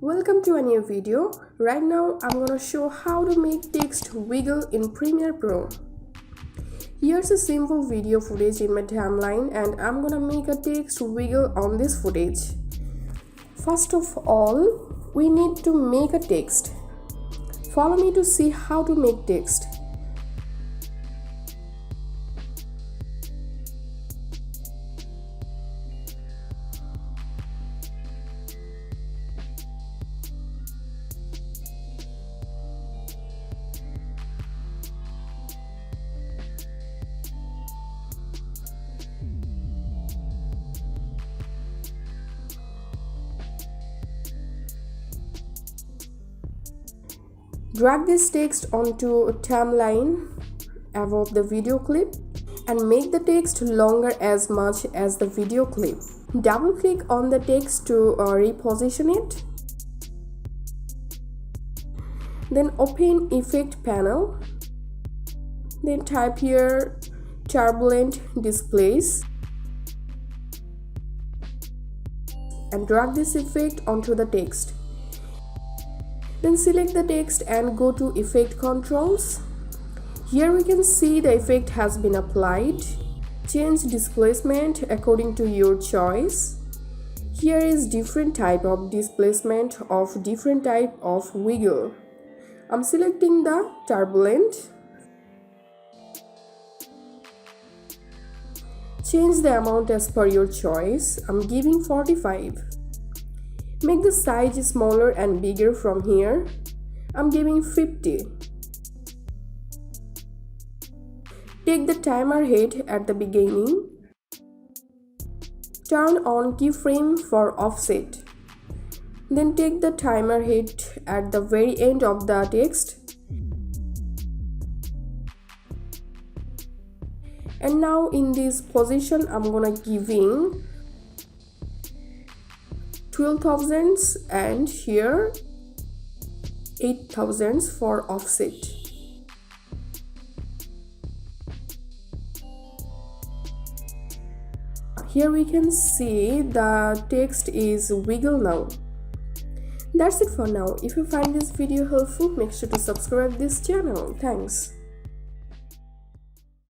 Welcome to a new video. Right now I'm gonna show how to make text wiggle in Premiere Pro. Here's a simple video footage in my timeline and I'm gonna make a text wiggle on this footage. First of all, we need to make a text. Follow me to see how to make text. Drag this text onto a timeline above the video clip and make the text longer as much as the video clip. Double click on the text to reposition it. Then open Effect panel. Then type here turbulent displays and drag this effect onto the text. Then select the text and go to Effect Controls. Here we can see the effect has been applied. Change displacement according to your choice. Here is different type of displacement of different type of wiggle. I'm selecting the turbulent. Change the amount as per your choice. I'm giving 45. Make the size smaller and bigger from here. I'm giving 50. Take the timer head at the beginning. Turn on keyframe for offset. Then take the timer head at the very end of the text. And now in this position, I'm gonna giving 12,000s and here 8,000s for offset. Here we can see the text is wiggle now. That's it for now. If you find this video helpful, make sure to subscribe this channel. Thanks.